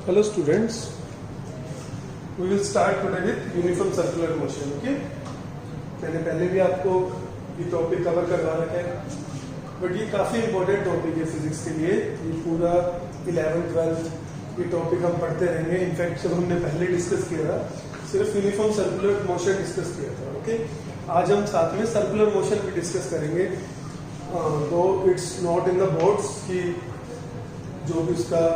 Hello students, we will start today with uniform circular motion. Okay? मैंने पहले भी आपको ये टॉपिक कवर करवा रखा है, बट ये काफी इंपॉर्टेंट टॉपिक है फिजिक्स के लिए. ये पूरा 11th 12th ये टॉपिक हम पढ़ते रहेंगे. इनफैक्ट जब हमने पहले डिस्कस किया था सिर्फ यूनिफॉर्म सर्कुलर मोशन डिस्कस किया था. ओके, आज हम साथ में सर्कुलर मोशन भी डिस्कस करेंगे. दो it's not in the boards कि जो भी उसका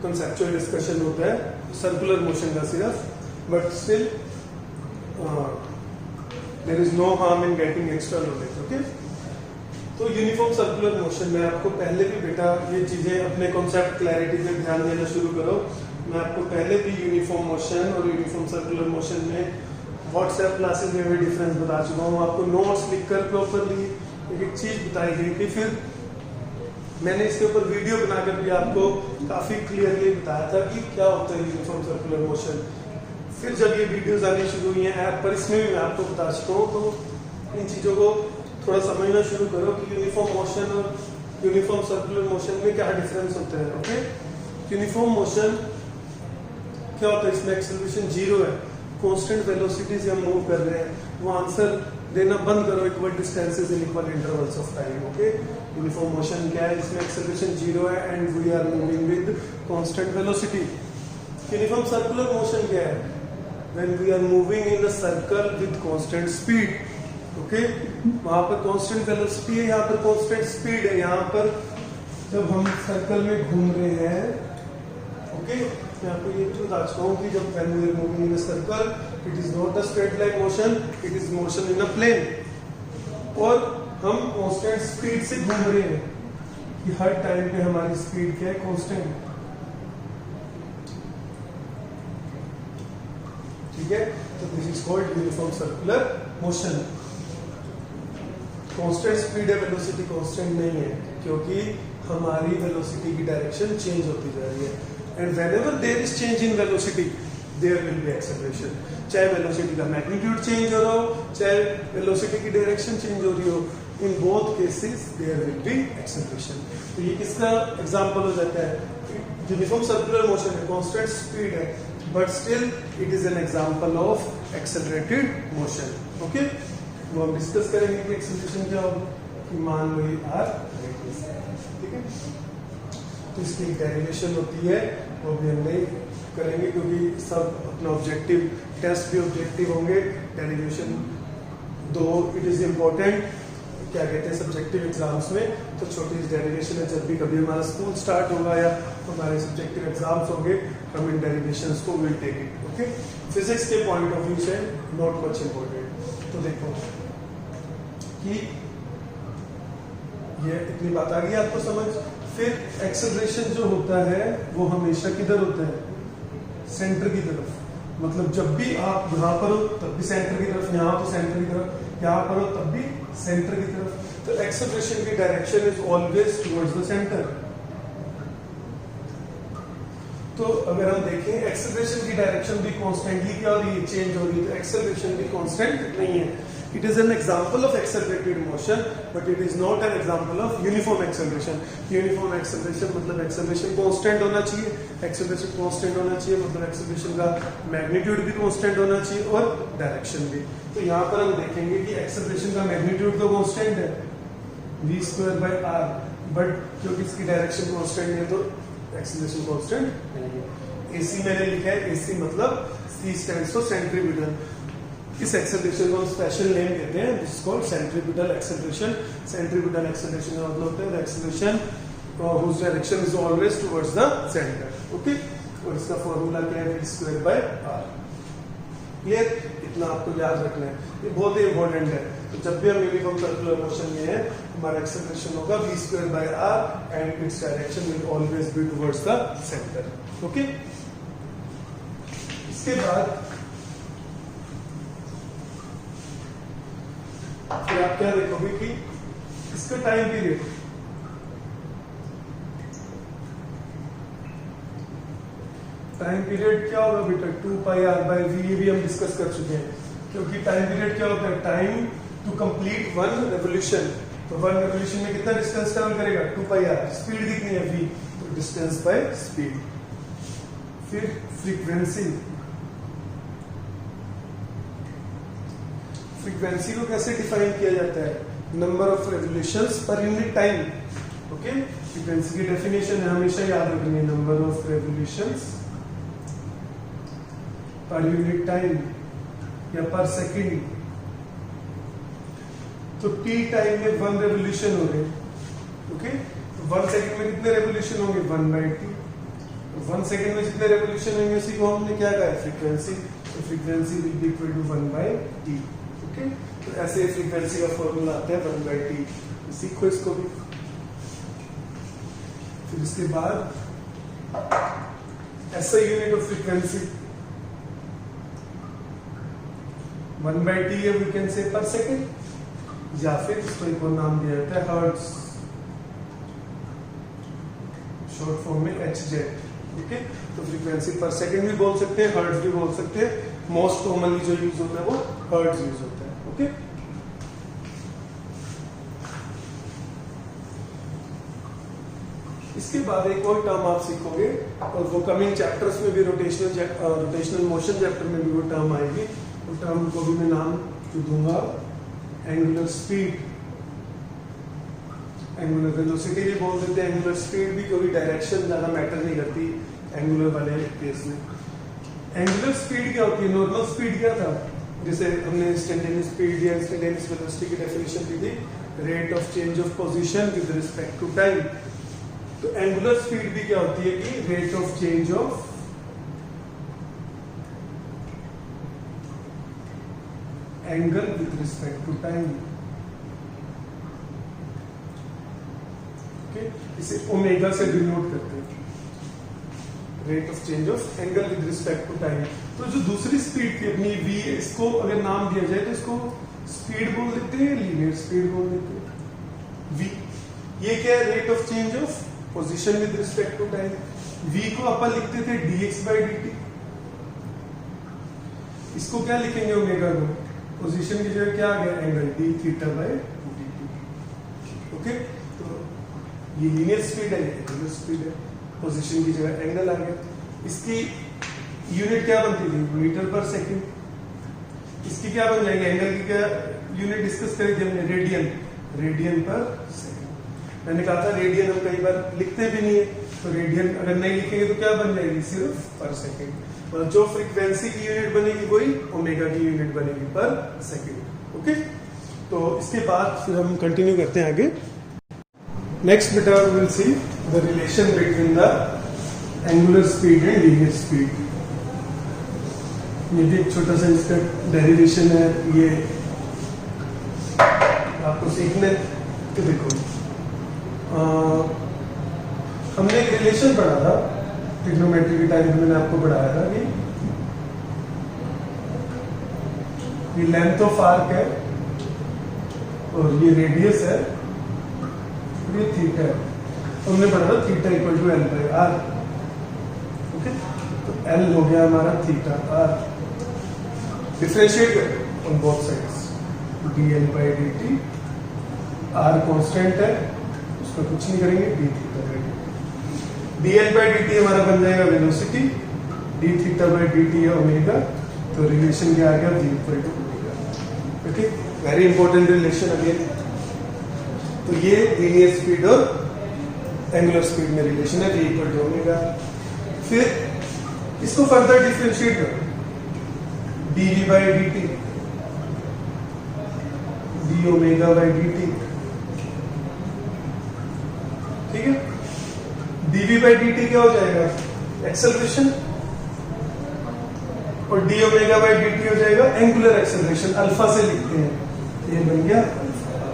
कंसेप्चुअल डिस्कशन होता है सर्कुलर मोशन का सिर्फ, but still there is no harm in getting extra knowledge. Okay, तो यूनिफॉर्म सर्कुलर मोशन में आपको पहले भी बेटा ये चीजें अपने कॉन्सेप्ट क्लैरिटी पे ध्यान देना शुरू करो. मैं आपको पहले भी यूनिफॉर्म मोशन और यूनिफॉर्म सर्कुलर मोशन में व्हाट्सएप क्लासेस में भी डिफरेंस बता चुका हूँ. आपको नोट्स लिखकर प्रॉपरली एक एक चीज बताई गई थी. फिर मैंने इसके ऊपर वीडियो बनाकर भी आपको काफी क्लियरली बताया था कि क्या होता है यूनिफॉर्म सर्कुलर मोशन. फिर जब ये वीडियोस आनी शुरू हुई हैं ऐप पर, इसमें भी मैं आपको बता चुका हूँ. तो इन चीजों को थोड़ा समझना शुरू करो कि यूनिफॉर्म मोशन और यूनिफॉर्म सर्कुलर मोशन में क्या डिफरेंस होता है. ओके, यूनिफॉर्म मोशन क्या होता है, इसमें एक्सेलरेशन जीरो है, कांस्टेंट वेलोसिटी से हम मूव कर रहे हैं. वो आंसर देना बंद करो, equal distances in equal intervals of time. Okay, uniform motion क्या है, इसमें एक्सेलरेशन जीरो है and we are moving with constant velocity. Uniform circular motion क्या है, when we are moving in a circle with constant speed. Okay, वहां पर constant velocity है, यहाँ पर कांस्टेंट स्पीड है. यहाँ पर जब हम सर्कल में घूम रहे हैं, ओके, मैं आपको ये भी बता चुका हूँ कि जब when we are moving in a circle it is not a straight line motion, it is motion in a plane. और हम कांस्टेंट स्पीड से घूम रहे हैं कि हर टाइम पे हमारी स्पीड क्या है, कांस्टेंट. ठीक है, तो this is called uniform circular motion. Constant speed है, वेलोसिटी कांस्टेंट नहीं है, क्योंकि हमारी वेलोसिटी की डायरेक्शन चेंज होती जा रही है. And whenever there is change in velocity there will be acceleration. चाहे वेलोसिटी का मैग्नीट्यूड चेंज हो रहा हो, चाहे वेलोसिटी की डायरेक्शन चेंज हो रही हो, in both cases there will be acceleration. तो ये किसका एग्जांपल हो जाता है, यूनिफॉर्म सर्कुलर मोशन है, कांस्टेंट स्पीड है, but still it is an example of accelerated motion. Okay, वो हम डिस्कस करेंगे कि एक्सेलरेशन क्या होगा. कि मान लो ये आर, ठीक है, तो इसकी डेरिवेशन होती है, वो भी हम नहीं करेंगे क्योंकि सब अपना ऑब्जेक्टिव टेस्ट भी ऑब्जेक्टिव होंगे. डेरिवेशन दो इट इज इम्पोर्टेंट, क्या कहते हैं, सब्जेक्टिव एग्जाम्स में. तो छोटी डेरिवेशन है, जब भी कभी हमारा स्कूल स्टार्ट होगा या हमारे सब्जेक्टिव एग्जाम्स होंगे, हम इन डेरिवेशंस को will take it. Okay, physics के पॉइंट ऑफ व्यू से नॉट मच इम्पोर्टेंट. तो देखो कि ये इतनी बात आ गई आपको समझ. फिर एक्सेलरेशन जो होता है वो हमेशा किधर होता है, सेंटर की तरफ. मतलब जब भी आप यहाँ पर हो तब भी सेंटर की तरफ, यहाँ तो सेंटर की तरफ, यहाँ पर हो तब भी सेंटर की तरफ. तो एक्सेलरेशन की direction is always towards the centre. तो अगर हम देखें एक्सेलरेशन की डायरेक्शन भी कॉन्स्टेंटली क्या हो रही है, चेंज हो रही है, तो एक्सेलरेशन भी कॉन्स्टेंट नहीं है. It is an example of accelerated motion, but it is not an example of uniform acceleration. Uniform acceleration मतलब acceleration constant होना चाहिए, acceleration constant होना चाहिए मतलब acceleration का magnitude भी constant होना चाहिए और direction भी. तो यहाँ पर हम देखेंगे कि acceleration का magnitude तो constant है, v square by r, but क्योंकि इसकी direction constant है तो acceleration constant नहीं है. AC मैंने लिखा है, AC मतलब C stands for centripetal. इस एक्सेलरेशन को हम स्पेशल नेम देते हैं, this is called centripetal acceleration. Centripetal acceleration का मतलब होता है acceleration whose direction is always towards the center. Okay, और इसका फॉर्मूला क्या है, v square by r. Clear, इतना आपको याद रखना है, ये बहुत ही इंपॉर्टेंट है. तो जब भी हम यूनिफॉर्म सर्कुलर मोशन में है, हमारा एक्सेलरेशन होगा v square by r and its direction will always be towards the center. Okay, इसके बाद फिर आप क्या देखोगे कि इसका टाइम पीरियड, टाइम पीरियड क्या होगा बेटा, 2 पाई r by v. ये भी हम डिस्कस कर चुके हैं, क्योंकि टाइम पीरियड क्या होता है, time to complete one revolution. तो वन रेवोल्यूशन में कितना डिस्टेंस ट्रैवल करेगा, 2 पाई r. स्पीड कितनी है v, तो डिस्टेंस बाय स्पीड. फिर फ्रीक्वेंसी को कैसे डिफाइन किया जाता है? Number of revolutions per unit time. Okay, frequency की डेफिनेशन है हमेशा याद रखनी है, number of revolutions per unit time या पर सेकेंड। तो टी टाइम में 1 रेवोल्यूशन हो गए। ओके, तो 1 सेकेंड में कितने रेवोल्यूशन होंगे? 1/t। 1 सेकेंड में जितने रेवोल्यूशन होंगे उसी को हमने क्या कहा? फ्रीक्वेंसी। तो frequency will be equal to 1/t। Okay, तो ऐसे फ्रीक्वेंसी का फॉर्मूला आता है 1/t। सीखो इसको भी। फिर इसके बाद ऐसा यूनिट ऑफ फ्रीक्वेंसी 1/t है, वी कैन से पर सेकेंड, या फिर इसको एक और नाम दिया जाता है हर्ट्ज, शॉर्ट फॉर्म में hz। ओके, तो फ्रीक्वेंसी पर सेकेंड भी बोल सकते हैं, हर्ट्ज भी बोल सकते हैं। मोस्ट कॉमनली जो यूज होता है वो हर्ट्ज यूज होता है। ओके, इसके बाद एक और टर्म आप सीखोगे और वो कमिंग चैप्टर्स में भी रोटेशनल मोशन चैप्टर में भी वो टर्म आएगी। वो टर्म को भी मैं नाम दूंगा एंगुलर स्पीड। एंगुलर वेलोसिटी भी बोल देते हैं, एंगुलर स्पीड भी, क्योंकि डायरेक्शन ज्यादा मैटर नहीं करती एंगुलर वाले केस में। एंगुलर स्पीड क्या होती है? नॉर्मल स्पीड क्या था? जैसे हमने इंस्टेंटेनियस स्पीड या इंस्टेंटेनियस वेलोसिटी की डेफिनेशन दी थी, rate of change of position with respect to time. तो एंगुलर स्पीड भी क्या होती है कि rate of change of angle with respect to time. इसे ओमेगा से डिनोट करते हैं, rate of change of angle with respect to time. तो जो दूसरी स्पीड थी अपनी v, इसको अगर नाम दिया जाए तो इसको स्पीड बोल देते हैं, लीनियर स्पीड बोल देते हैं v। ये क्या है? Rate of change of position with respect to time. v को अपन लिखते थे dx/dt। इसको क्या लिखेंगे? ओमेगा को पोजीशन की जगह क्या आ गया? Angle dθ/dt। ओके, ये लीनियर स्पीड है, ये एंगुलर स्पीड है, पोजीशन की जगह एंगल आ गया। इसकी यूनिट क्या बनती थी? मीटर पर सेकंड। इसकी क्या बन जाएगी? एंगल की क्या यूनिट डिस्कस करी थी हमने? रेडियन पर सेकंड। मैंने कहा था रेडियन हम कई बार लिखते भी नहीं है, तो रेडियन अगर नहीं लिखेंगे तो क्या बन जाएगी? सिर्फ पर सेकंड। और जो फ्रीक्वेंसी की यूनिट बनेगी वही ओमेगा की यूनिट बनेगी पर सेकंड। ओके, तो इसके बाद फिर हम कंटिन्यू करते हैं आगे। Next beta we will see the relation between the angular speed and linear speed. ये भी एक छोटा सा इसका डेरिवेशन है, ये आपको सीखने तो देखो हमने एक रिलेशन पढ़ा था ट्रिग्नोमेट्री के टाइम में, मैंने आपको पढ़ाया था कि ये लेंथ ऑफ आर्क है और ये रेडियस है, ये थीटा है। तो हमने पढ़ा था theta equal to L/R। Okay, तो L हो गया हमारा थीटा, R डिफरेंशिएट कर on both sides, dL/dt। R constant है, उसका कुछ नहीं करेंगे, dθ/dt। dL/dt हमारा बन जाएगा वेलोसिटी, dθ/dt है ओमेगा। तो रिलेशन क्या आ गया? v equal to omega. Okay, very important relation again. तो ये लीनियर स्पीड और एंगुलर स्पीड में रिलेशन है, v इक्वल टू ओमेगा। फिर इसको फर्दर डिफरेंशिएट करो, dv/dt, dω/dt। ठीक है, dv/dt क्या हो जाएगा? एक्सेलरेशन, और dω/dt हो जाएगा एंगुलर एक्सेलरेशन, अल्फा से लिखते हैं, ये बन गया अल्फा।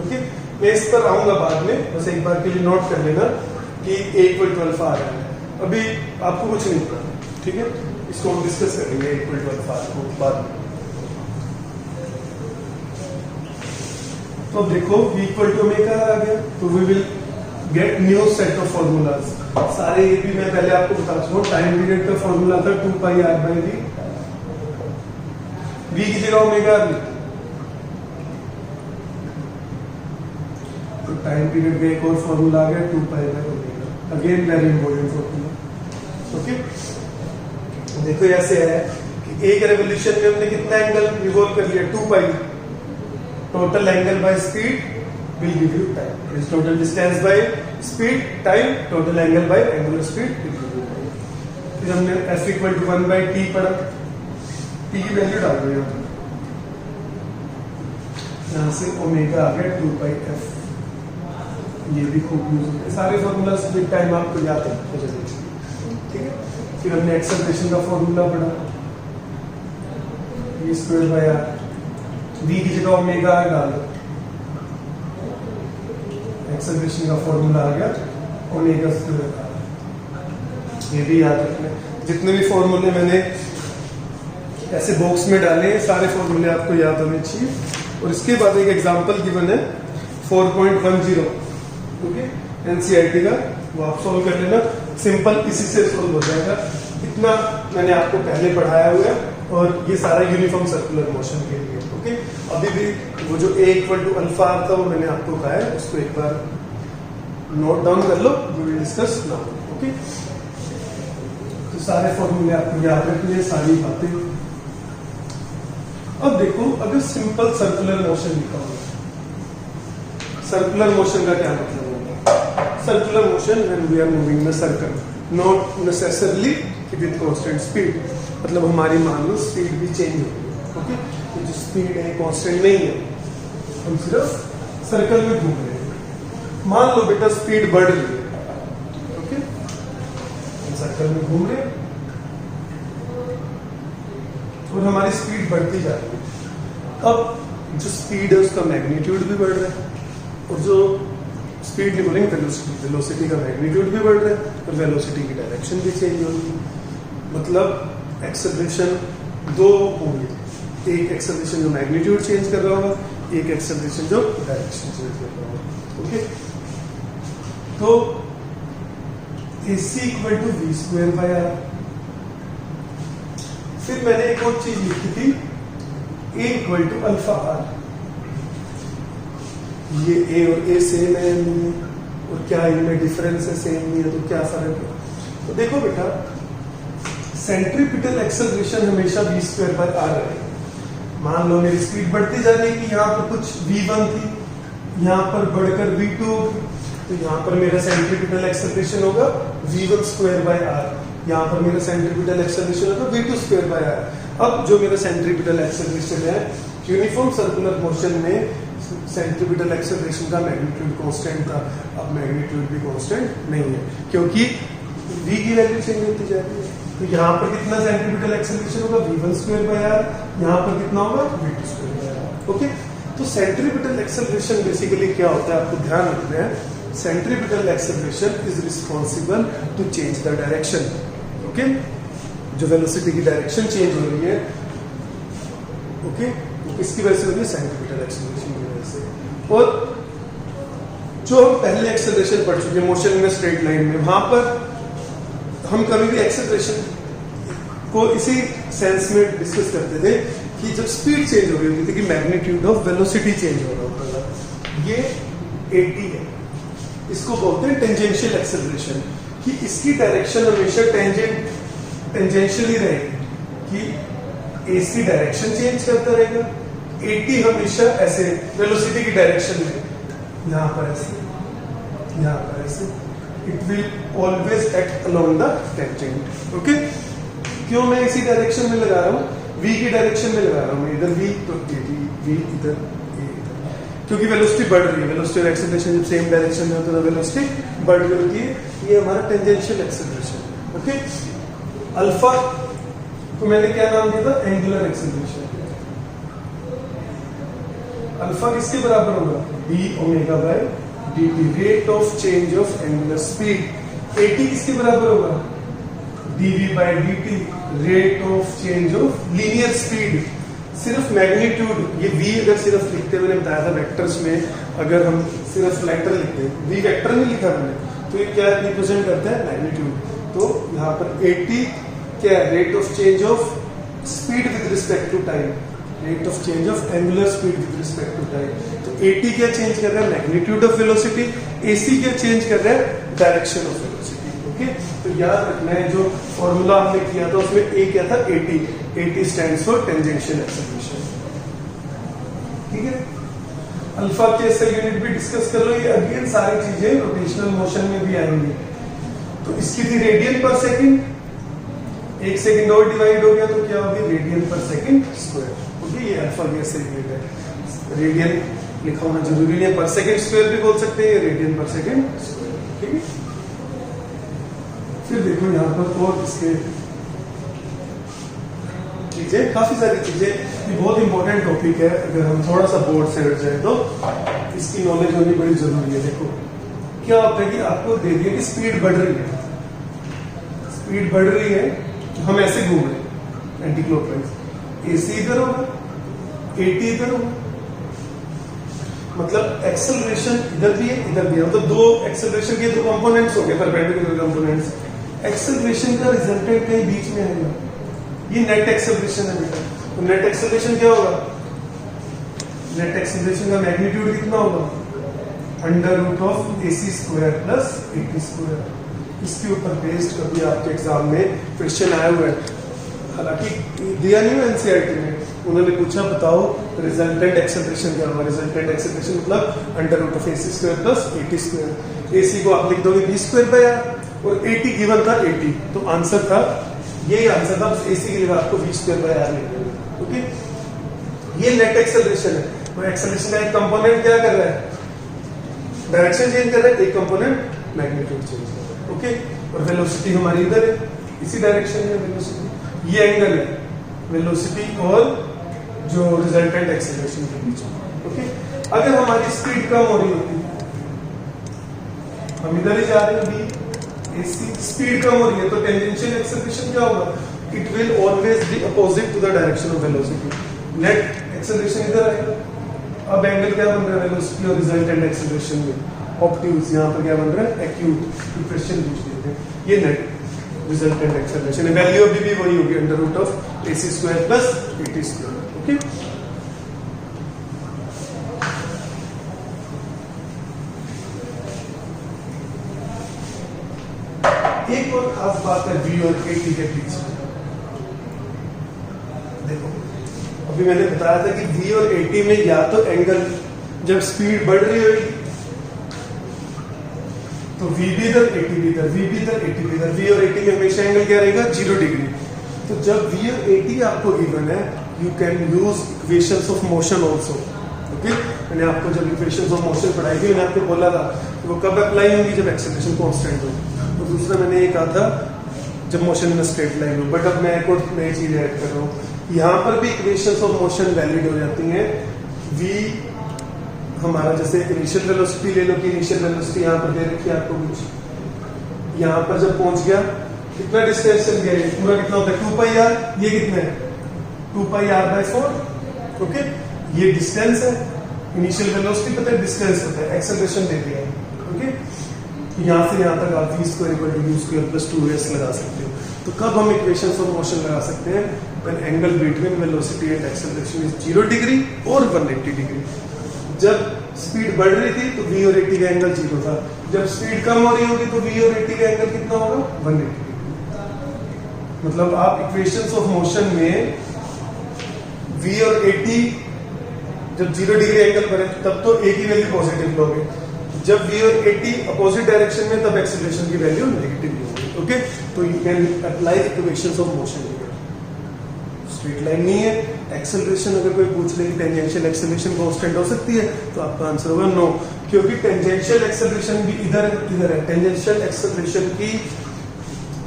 ओके, मैं इस पर आऊंगा बाद में, बस एक बार के लिए नोट कर लेना कि a इक्वल टू अल्फा आ रहा है। अभी आपको कुछ नहीं पता, ठीक है, इसको हम डिस्कस करेंगे a इक्वल टू अल्फा को बाद में। तो देखो v इक्वल टू ओमेगा आ गया, तो we will get new set of formulas. सारे ये भी मैं पहले आपको बता चुका हूँ। टाइम पीरियड का फॉर्मूला था 2πr/v, v की जगह ओमेगा r। तो टाइम पीरियड का एक और फॉर्मूला आ गया 2π/ओमेगा, अगेन वेरी इंपॉर्टेंट फॉर्मूला। तो ओके, देखो ऐसे है कि एक रेवोल्यूशन में हमने कितना एंगल रिवॉल्व कर लिया, 2 pi. Total angle by speed will give you time. Is total distance by speed, time, total angle by angular speed will give you time. फिर हमने f equal to 1 by t पढ़ा, t की value डाल दो यहाँ से omega आ गया 2 by f। ये भी खूब यूज होते हैं सारे फॉर्मूलाज, विद टाइम आपको याद है, ठीक है। फिर हमने एक्सेलरेशन का फॉर्मूला पढ़ा, v square by r, v की जगह ओमेगा डाल दो, एक्सेलरेशन का फॉर्मूला आ गया ओमेगा स्क्वायर। ये भी याद रखना, जितने भी फॉर्मूले मैंने ऐसे बॉक्स में डाले हैं सारे फॉर्मूले आपको याद होने चाहिए। और इसके बाद एक एग्जांपल गिवन है 4.10, ओके, एनसीईआरटी का, वो आप सॉल्व कर लेना, सिंपल इसी से सॉल्व हो जाएगा। इतना मैंने आपको पहले पढ़ाया हुआ है और ये सारा यूनिफॉर्म सर्कुलर मोशन के लिए, ओके। अभी भी वो जो a इक्वल टू अल्फा था वो मैंने आपको कहा है, उसको एक बार नोट डाउन कर लो, we will discuss now, okay. तो सारे फॉर्मूले आपको याद रखने, सारी बातें। अब देखो, अगर सिंपल सर्कुलर मोशन लिखा होगा, सर्कुलर मोशन का क्या मतलब होगा? Circular motion when we are moving in a circle, not necessarily with constant speed, मतलब हमारी मान लो स्पीड भी चेंज हो गई, ओके। तो जो स्पीड है कांस्टेंट नहीं है, हम सिर्फ सर्कल में घूम रहे हैं। मान लो बेटा स्पीड बढ़ रही है, ओके, हम सर्कल में घूम रहे हैं और हमारी स्पीड बढ़ती जा रही है। अब जो स्पीड है उसका मैग्नीट्यूड भी बढ़ रहा है, और जो स्पीड नहीं बोलेंगे, वेलोसिटी का मैग्नीट्यूड भी बढ़ रहा है और वेलोसिटी की डायरेक्शन भी चेंज होगी। मतलब एक्सेलरेशन दो होंगे, एक एक्सेलरेशन जो मैग्नीट्यूड चेंज कर रहा होगा, एक एक्सेलरेशन जो डायरेक्शन चेंज कर रहा होगा, ओके। तो AC equal to v square by r। फिर मैंने एक और चीज लिखी थी, A equal to alpha r। ये A और A सेम है नहीं, और क्या इनमें डिफरेंस है, सेम नहीं है, तो क्या फर्क है? तो देखो बेटा, सेंट्रीपिटल एक्सेलरेशन हमेशा v स्क्वायर बाय r रहेगा। मान लो मेरी स्पीड बढ़ती जा रही है कि यहाँ पर कुछ v1 थी, यहाँ पर बढ़कर v2 होगी, तो यहाँ पर मेरा सेंट्रीपिटल एक्सेलरेशन होगा v1 स्क्वायर बाय r, यहाँ पर मेरा सेंट्रीपिटल एक्सेलरेशन होगा v2 स्क्वायर बाय r। अब जो मेरा सेंट्रीपिटल एक्सेलरेशन है, यूनिफॉर्म सर्कुलर मोशन में सेंट्रीपिटल एक्सेलरेशन का मैग्नीट्यूड कांस्टेंट था, अब मैग्नीट्यूड भी कांस्टेंट नहीं है, क्योंकि v की वैल्यू चेंज होती जा रही है। तो यहाँ पर कितना सेंट्रीपिटल एक्सेलरेशन होगा, v1 स्क्वायर बाय r, यहाँ पर कितना होगा, v2 square by r, okay. तो सेंट्रीपिटल एक्सेलरेशन बेसिकली क्या होता है, आपको ध्यान रखना है, centripetal acceleration is responsible to change the direction, okay. जो वेलोसिटी की डायरेक्शन चेंज हो रही है, ओके, इसकी वजह से हो रही है सेंट्रीपिटल एक्सेलरेशन की वजह से। और जो हम पहले एक्सेलरेशन पढ़ चुके हैं मोशन इन स्ट्रेट लाइन में, वहां पर हम कभी भी एक्सेलरेशन को इसी सेंस में डिस्कस करते थे कि जब स्पीड चेंज हो रही होती थी कि मैग्नीट्यूड ऑफ वेलोसिटी चेंज हो रहा होता था। ये 80 है, इसको बोलते हैं टेंजेंशियल एक्सेलरेशन, कि इसकी डायरेक्शन हमेशा टेंजेंशियली रहेगी, कि AC डायरेक्शन चेंज करता रहेगा, 80 हमेशा ऐसे वेलोसिटी की डायरेक्शन में, यहाँ पर ऐसे, यहाँ पर ऐसे, it will always act along the tangent, okay. क्यों मैं इसी डायरेक्शन में लगा रहा हूँ, v की डायरेक्शन में लगा रहा हूँ, इधर v तो v इधर, क्योंकि वेलोसिटी बढ़ रही है, वेलोसिटी और एक्सेलरेशन जब सेम डायरेक्शन में होता है तो वेलोसिटी बढ़ रही होती है, ये हमारा टेंजेंशियल एक्सेलरेशन, ओके। अल्फा को मैंने क्या नाम दिया था, एंगुलर एक्सेलरेशन। अल्फा किसके बराबर होगा, d omega by dt, rate of change of angular speed. 80 किसके बराबर होगा, dv by dt, rate of change of linear speed. सिर्फ मैग्नीट्यूड, ये v अगर सिर्फ लिखते हुए बताया था वेक्टर्स में, अगर हम सिर्फ वेक्टर लिखते हैं, v वेक्टर नहीं लिखा मैंने, तो ये क्या रिप्रेजेंट करता है, मैग्नीट्यूड। तो यहाँ पर 80 क्या है, rate of change of speed with respect to time, rate of change of angular speed with respect to time. तो 80 क्या चेंज कर रहा है, मैग्नीट्यूड ऑफ वेलोसिटी, AC क्या चेंज कर रहा है, डायरेक्शन ऑफ वेलोसिटी, ओके। तो याद रखना है जो फॉर्मूला हमने किया था उसमें ए क्या था 80, 80 स्टैंड्स फॉर टेंजेंशियल एक्सेलरेशन। ठीक है, अल्फा के SI यूनिट भी डिस्कस कर लो, ये अगेन सारी चीजें रोटेशनल मोशन में भी आएंगी। तो इसकी थी रेडियन पर सेकंड, 1 सेकंड और डिवाइड हो गया तो क्या होगी रेडियन पर सेकंड स्क्वायर। ओके, ये अल्फा के SI यूनिट है। रेडियन लिखा होना जरूरी नहीं है, पर सेकंड स्क्वायर भी बोल सकते हैं, रेडियन पर सेकंड स्क्वायर। ठीक है, फिर देखो यहाँ पर और इसके चीजें, काफी सारी चीजें, ये बहुत इंपॉर्टेंट टॉपिक है। अगर हम थोड़ा सा बोर्ड से हट जाए तो इसकी नॉलेज होनी बड़ी जरूरी है। देखो क्या होता है कि आपको दे दिया कि स्पीड बढ़ रही है, स्पीड बढ़ रही है, हम ऐसे घूम रहे हैं एंटी क्लॉकवाइज, AC इधर होगा, AT इधर होगा, मतलब एक्सेलरेशन इधर भी है इधर भी है, मतलब दो एक्सेलरेशन के दो कंपोनेंट्स हो गए, परपेंडिकुलर कंपोनेंट्स। एक्सेलरेशन का रिजल्टेंट कहीं बीच में आएगा, ये नेट एक्सेलरेशन है बेटा। तो नेट एक्सेलरेशन क्या होगा, नेट एक्सेलरेशन का मैग्नीट्यूड कितना होगा, under root of AC square plus AT square. इसके ऊपर बेस्ड कभी आपके एग्जाम में क्वेश्चन आया हुआ है, हालांकि दिया नहीं है NCERT में, उन्होंने पूछा बताओ रिजल्टेंट एक्सेलरेशन क्या होगा। रिजल्टेंट एक्सेलरेशन मतलब under root of AC square plus AT square. AC को आप लिख दोगे B स्क्वायर बाय R और AT गिवन था 80, तो आंसर था, यही आंसर था, बस AC की जगह आपको B स्क्वायर बाय R लिख देना। ओके, ये नेट एक्सेलरेशन है। तो एक्सेलरेशन का एक कंपोनेंट क्या कर रहा है, डायरेक्शन चेंज कर रहा है, एक कंपोनेंट मैग्नीट्यूड चेंज कर रहा है। ओके, और वेलोसिटी हमारी इधर है, इसी डायरेक्शन में वेलोसिटी, ये एंगल है वेलोसिटी और जो रिजल्टेंट एक्सेलरेशन के बीच में। ओके, अगर हमारी स्पीड कम हो रही होती, हम इधर ही जा रहे हैं B, AC स्पीड कम हो रही है, तो टेंजेंशियल एक्सेलरेशन क्या होगा, it will always be opposite to the direction of velocity. Net acceleration इधर आएगा। अब एंगल क्या बन रहा है वेलोसिटी और रिजल्टेंट एक्सेलरेशन में, ऑब्ट्यूज, यहाँ पर क्या बन रहा है एक्यूट। क्वेश्चन पूछ लेते हैं, ये नेट रिजल्टेंट एक्सेलरेशन है, वैल्यू अभी भी वही होगी under root of AC square plus AT square. Okay, एक और खास बात है V और AT के बीच में। देखो अभी मैंने बताया था कि V और AT में या तो एंगल, जब स्पीड बढ़ रही होगी तो V भी इधर AT भी इधर, V भी इधर AT भी इधर, V और AT में हमेशा एंगल क्या रहेगा 0 डिग्री। तो जब V और AT आपको गिवन है, you can use equations of motion also. Okay, मैंने आपको जब इक्वेशंस ऑफ मोशन पढ़ाई थी, मैंने आपको बोला था कि वो कब अप्लाई होंगी, जब एक्सेलरेशन कांस्टेंट हो। तो दूसरा मैंने ये कहा था जब मोशन इन स्ट्रेट लाइन हो। बट अब मैं एक और नई चीज ऐड कर रहा हूँ, यहाँ पर भी इक्वेशंस ऑफ मोशन वैलिड हो जाती हैं। V हमारा जैसे इनिशियल वेलोसिटी ले लो कि इनिशियल वेलोसिटी यहाँ पर दे रखी है आपको कुछ, यहाँ पर जब पहुंच गया कितना डिस्टेंस चल गया, पूरा कितना होता है 2πr, ये कितना है 2πr/4। ओके, ये डिस्टेंस है, इनिशियल वेलोसिटी पता है डिस्टेंस होता है, एक्सेलरेशन दे दिया है। ओके, यहाँ से यहाँ तक आप V square equal to U square plus 2s लगा सकते हो। तो कब हम इक्वेशंस ऑफ मोशन लगा सकते हैं, when angle between velocity and acceleration is 0 degree और 180 डिग्री। जब स्पीड बढ़ रही थी तो V और AT का एंगल 0 था, जब स्पीड कम हो रही होगी तो V और AT का एंगल कितना होगा 180 डिग्री। मतलब आप इक्वेशंस ऑफ मोशन में V और AT जब 0 डिग्री एंगल बने तब तो A की वैल्यू पॉजिटिव लोगे, जब V और AT अपोजिट डायरेक्शन में तब एक्सेलरेशन की वैल्यू नेगेटिव होगी। ओके, तो you can apply equations of motion. Straight line नहीं है, एक्सेलरेशन अगर कोई पूछ ले कि टेंजेंशियल एक्सेलरेशन कांस्टेंट हो सकती है तो आपका आंसर होगा नो, क्योंकि टेंजेंशियल एक्सेलरेशन भी इधर है। टेंजेंशियल एक्सेलरेशन की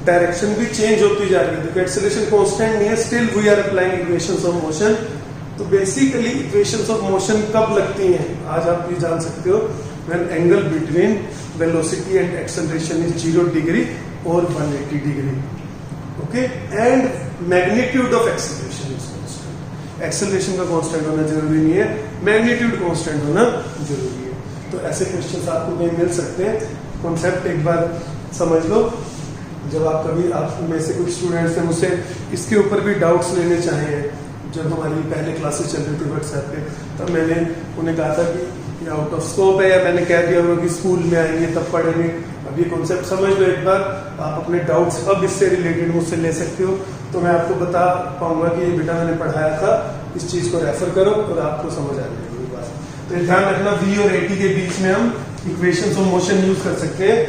डायरेक्शन भी चेंज होती जा रही है, तो एक्सेलरेशन कांस्टेंट नहीं है, still we are applying equations of motion. तो बेसिकली इक्वेशंस ऑफ मोशन कब लगती हैं, आज आप ये जान सकते हो, when angle between velocity and acceleration is 0 degree और 180 degree. Okay, and magnitude of acceleration is constant. Acceleration का कांस्टेंट होना जरूरी नहीं है, मैग्नीट्यूड कांस्टेंट होना जरूरी है। तो ऐसे क्वेश्चंस आपको कहीं मिल सकते हैं, कॉन्सेप्ट एक बार समझ लो। जब आप कभी, आप में से कुछ स्टूडेंट्स ने मुझसे इसके ऊपर भी डाउट्स लेने चाहे, जब हमारी पहले क्लासेस चल रही थी व्हाट्सएप पे, तब मैंने उन्हें कहा था कि ये आउट ऑफ स्कोप है, या मैंने कह दिया होगा कि स्कूल में आएंगे तब पढ़ेंगे। अब ये कॉन्सेप्ट समझ लो एक बार, आप अपने डाउट्स अब इससे रिलेटेड मुझसे ले सकते हो, तो मैं आपको बता पाऊंगा कि ये बेटा मैंने पढ़ाया था, इस चीज को रेफर करो और आपको समझ आ जाएगी बात। तो ये ध्यान रखना, v और at के बीच में हम इक्वेशंस ऑफ मोशन यूज कर सकते हैं।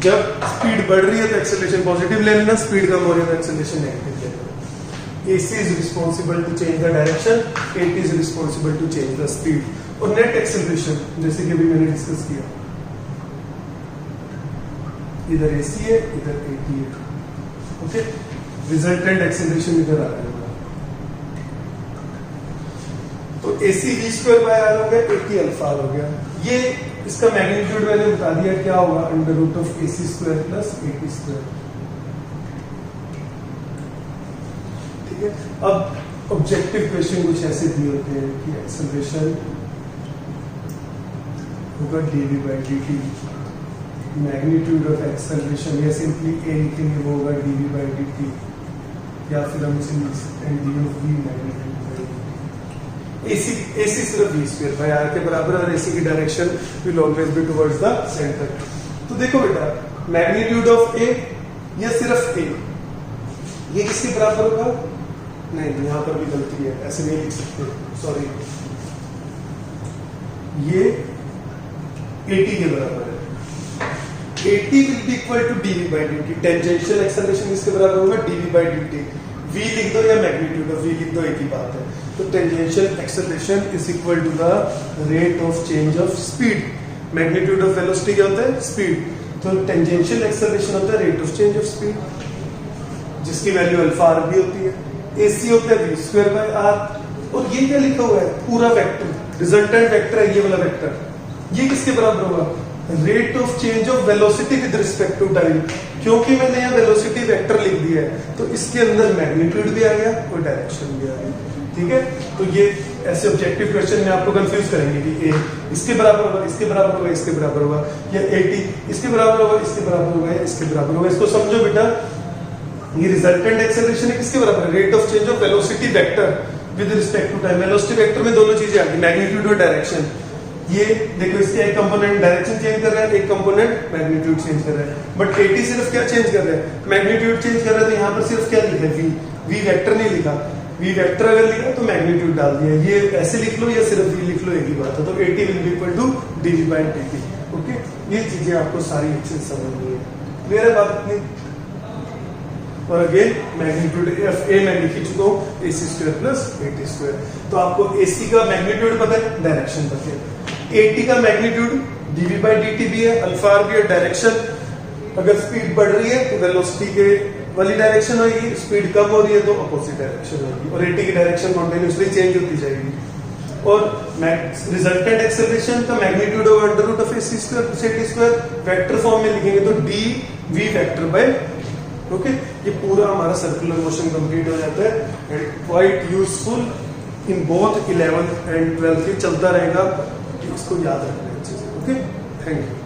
जब स्पीड बढ़ रही है तो एक्सेलरेशन पॉजिटिव ले लेना, स्पीड कम हो रही है तो एक्सेलरेशन नेगेटिव ले लेना। AC is responsible to change the direction, AT is responsible to change the speed। और नेट एक्सेलरेशन जैसे कि अभी मैंने डिस्कस किया, इधर AC है इधर AT है, ओके। रिजल्टेंट एक्सेलरेशन इधर आ रहा है, तो AC v square by r हो गया, AT अल्फा हो गया। ये इसका मैग्नीट्यूड मैंने बता दिया क्या होगा, under root of AC square plus AT square. ठीक है, अब ऑब्जेक्टिव क्वेश्चन कुछ ऐसे दिए होते हैं कि एक्सेलरेशन होगा dv by dt, magnitude of acceleration या सिंपली a लिखेंगे वो होगा dv बाई dt, या फिर हम इसे लिख सकते हैं d of v magnitude. AC सिर्फ v स्क्वायर बाय r के बराबर है और AC की direction will always be towards the centre. तो देखो बेटा, मैग्नीट्यूड ऑफ A या सिर्फ A, ये किसके बराबर होगा? नहीं, यहां पर भी गलती है, ऐसे नहीं लिख सकते, सॉरी, ये AT के बराबर है। AT will be equal to dv by dt, tangential acceleration किसके बराबर होगा? dv by dt। v लिख दो या मैग्नीट्यूड ऑफ v लिख दो, एक ही बात है। तो tangential acceleration is equal to the rate of change of speed. Magnitude of velocity क्या होता है? स्पीड। तो टेंजेंशियल एक्सेलरेशन होता है rate of change of speed, जिसकी वैल्यू अल्फा r भी होती है। AC होता है v स्क्वायर बाय r, और ये क्या लिखा हुआ है? पूरा वेक्टर, रिजल्टेंट वेक्टर है ये वाला वेक्टर, ये किसके बराबर होगा? Rate of change of velocity with respect to time. क्योंकि मैंने यहाँ वेलोसिटी वेक्टर लिख दिया है, तो इसके अंदर मैग्नीट्यूड भी आ गया और डायरेक्शन भी आ गया। ठीक है, तो ये ऐसे ऑब्जेक्टिव क्वेश्चन में आपको कंफ्यूज करेंगे कि A इसके बराबर होगा, इसके बराबर होगा, इसके बराबर होगा, या AT इसके बराबर होगा, इसके बराबर होगा, या इसके बराबर होगा। इसको समझो बेटा, ये रिजल्टेंट एक्सेलरेशन है किसके बराबर है? Rate of change of velocity vector with respect to time. Velocity vector में दोनों चीजें आ गई, मैग्नीट्यूड और डायरेक्शन। ये देखो, इसके एक कंपोनेंट डायरेक्शन चेंज कर रहा है, एक कंपोनेंट मैग्नीट्यूड चेंज कर रहा है। बट AT सिर्फ क्या चेंज कर रहा है? मैग्नीट्यूड चेंज कर रहा है। तो यहाँ पर सिर्फ क्या लिखा है? v वेक्टर नहीं लिखा, v वेक्टर अगर लिखा तो मैग्नीट्यूड डाल दिया। ये ऐसे लिख लो या सिर्फ v लिख लो, एक ही बात है। तो AT will be equal to dv by dt। Okay, ये चीजें आपको सारी अच्छे से समझनी है। क्लियर है बात इतनी? और अगेन मैग्नीट्यूड A मैं लिख चुका हूँ, AC square plus AT square. तो आपको AC का मैग्नीट्यूड पता है, डायरेक्शन पता है। AT का मैग्नीट्यूड dv बाई dt भी है, अल्फा r भी है, डायरेक्शन अगर स्पीड बढ़ रही है तो वेलोसिटी के वाली डायरेक्शन होगी, स्पीड कम हो रही है तो अपोजिट डायरेक्शन होगी, और AT की डायरेक्शन कॉन्टिन्यूसली चेंज होती जाएगी। और रिजल्टेंट एक्सेलरेशन का मैग्नीट्यूड होगा under root of AC square plus AT square. Vector form में लिखेंगे तो dv वेक्टर बाय, ओके। ये पूरा हमारा सर्कुलर मोशन कंप्लीट हो जाता है and quite useful in both 11th and 12th। ये चलता रहेगा, इसको याद रखना है अच्छे से, ओके। Thank you.